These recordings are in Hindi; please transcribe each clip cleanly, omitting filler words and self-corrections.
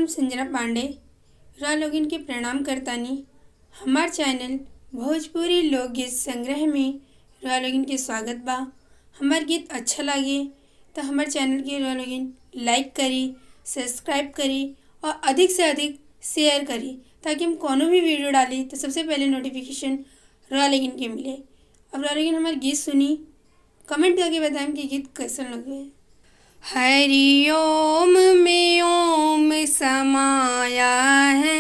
नाम संजना पांडे। रा लोगिन के प्रणाम करतानी। हमार चैनल भोजपुरी लोकगीत संग्रह में रा लोगिन के स्वागत बा। हमार गीत अच्छा लगे तो हमार चैनल के रा लोगिन लाइक करी, सब्सक्राइब करी और अधिक से अधिक शेयर करी ताकि हम कोनो भी वीडियो डाली तो सबसे पहले नोटिफिकेशन रा लोगिन के मिले। अब रा लोगिन हमार गीत सुनी, कमेंट करके बताएं कि गीत कैसा लगे। हरि ओम में ओम समाया है,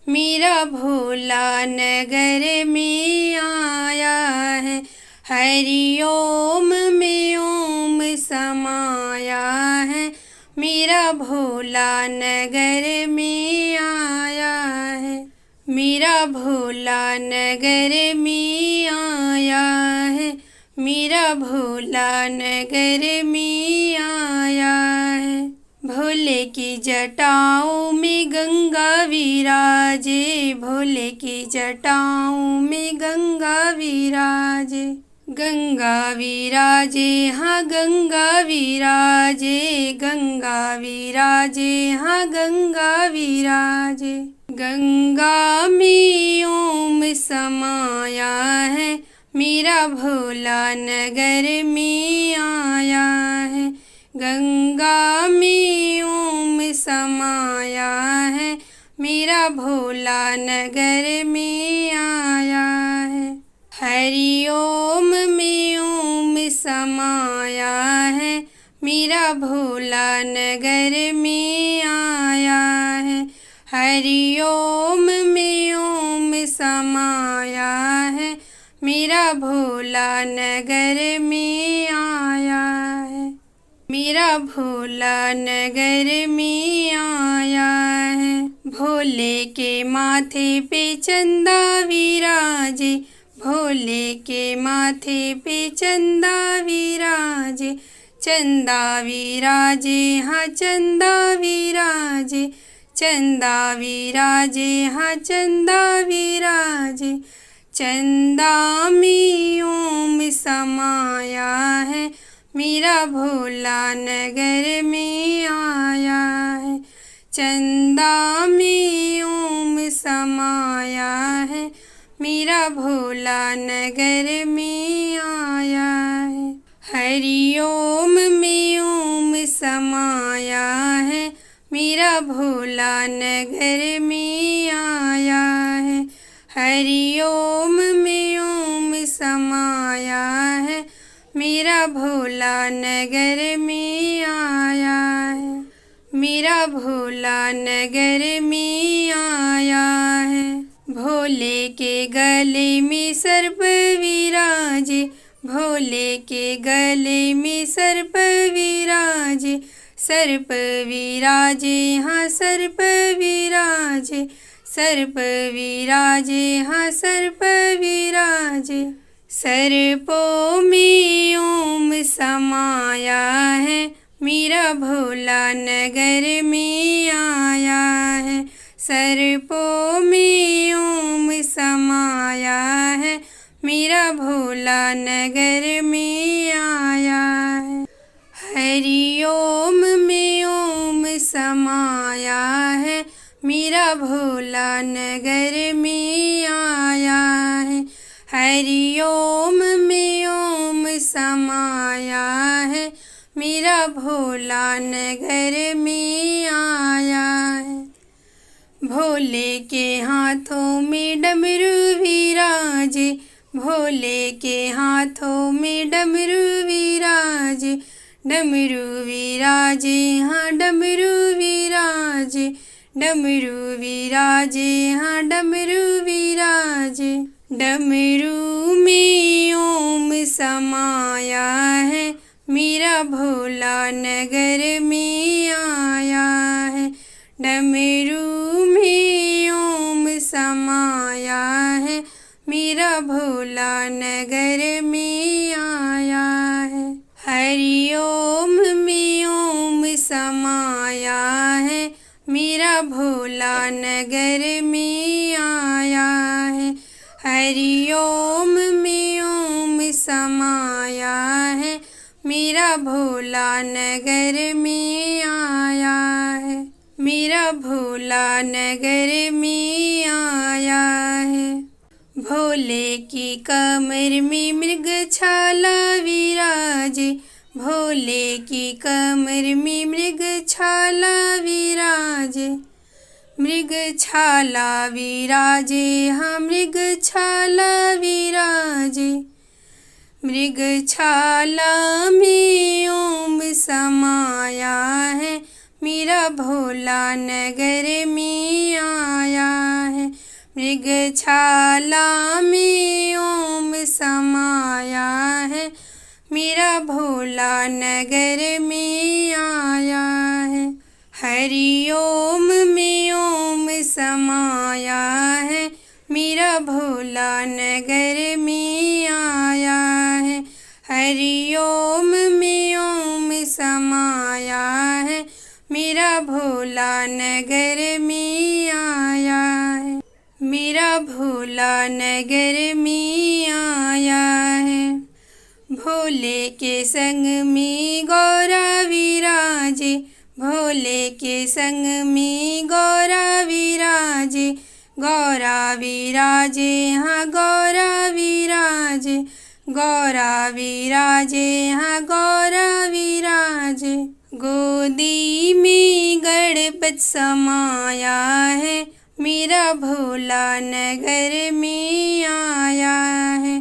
मेरा भोला नगर में आया है। हरि ओम में ओम समाया है, मेरा भोला नगर में आया है। मेरा भोला नगर में आया है, मेरा भोला नगर में आया है। भोले की जटाओं में गंगा विराजे, भोले की जटाओं में गंगा विराजे। गंगा विराजे हाँ गंगा विराजे, गंगा विराजे हाँ गंगा विराजे। गंगा में ओम समाया है, मेरा भोला नगर में आया है। गंगा में ओम समाया है, मेरा भोला नगर में आया है। हरि ओम में ओम समाया है, मेरा भोला नगर में आया है। हरि ओम में ओम समाया है, मेरा भोला नगर में आया है। मेरा भोला नगर में आया है। भोले के माथे पे चंदा विराजे, भोले के माथे पे चंदा विराजे। चंदा विराजे हाँ चंदा विराजे, चंदा विराजे हाँ चंदा विराजे। चंदा में ओम समाया है, मेरा भोला नगर में आया है। चंदा में ओम समाया है, मेरा भोला नगर में आया है। हरि ओम में ओम समाया है, मेरा भोला नगर में आया है। हरि ओम में ओम समाया है, मेरा भोला नगर में आया है। मेरा भोला नगर में आया है। भोले के गले में सर्प विराजे, भोले के गले में सर्प विराजे। सर्प विराजे हाँ सर्प विराजे, सर्प विराजे हाँ सर्प विराजे। सर्पों में ओम समाया है, मेरा भोला नगर में आया है। सर्पों में ओम समाया है, मेरा भोला नगर में आया है। हरि ओम में ओम समाया है, मेरा भोला नगर में आया है। हरि ओम में ओम समाया है, मेरा भोला नगर में आया है। भोले के हाथों में डमरू विराजे, भोले के हाथों में डमरू विराजे। डमरू विराजे हाँ डमरू विराजे, डमरू विराजे हाँ डमरू विराजे। डमरू में ओम समाया है, मेरा भोला नगर में आया है। डमरू में ओम समाया है, मेरा भोला नगर में आया है। हरि ओम में ओम समाया है, मेरा भोला नगर में आया है। हरि ओम में ओम समाया है, मेरा भोला नगर में आया है। मेरा मेरा भोला नगर में आया है। भोले की कमर में मृग छाला विराजे, भोले की कमर में मृग छाला विराजे। मृग छाला विराजे, हाँ मृग छाला विराजे। मृग छाला में ओम समाया है, मेरा भोला नगर में आया है। मृग छाला में ओम समाया है, मेरा भोला नगर में आया है। हरि ओम में ओम समाया है, मेरा भोला नगर में आया है। हरि ओम में ओम समाया है, मेरा भोला नगर में आया है। मेरा भोला नगर में आया है। भोले के संग में गौरा विराजे, भोले के संग में गौरा विराजे। गौरा विराजे, हाँ गौरा विराजे। गौरा विराजे, हाँ गौरा विराजे। गोदी में गणपत समाया है, मेरा भोला नगर में आया है।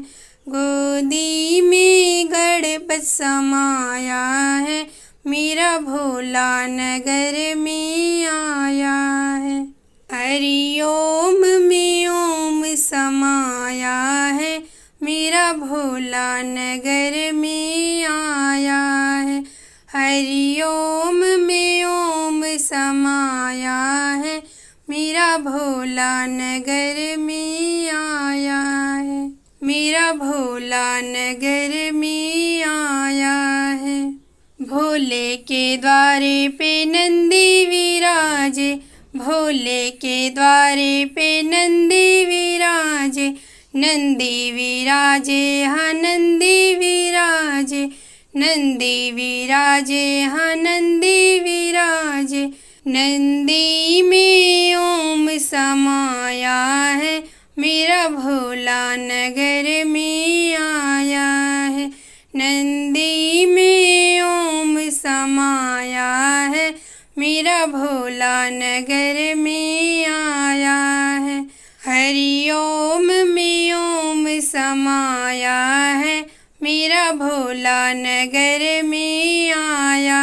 गोदी में गणपत समाया है, मेरा भोला नगर में आया है। हरि ओम में ओम समाया है, मेरा भोला नगर में आया है। हरि ओम में ओम समाया है, मेरा भोला नगर में आया है। मेरा भोला नगर में आया है। भोले के द्वारे पे नंदी विराजे, भोले के द्वारे पे नंदी विराजे। नंदी विराजे, हाँ नंदी विराजे। नंदी विराजे, हाँ नंदी विराजे। नंदी में ओम समाया है, मेरा भोला नगर में आया है। नंदी में ओम समाया है, मेरा भोला नगर में आया है। हरि ओम में ओम समाया है, मेरा भोला नगर में आया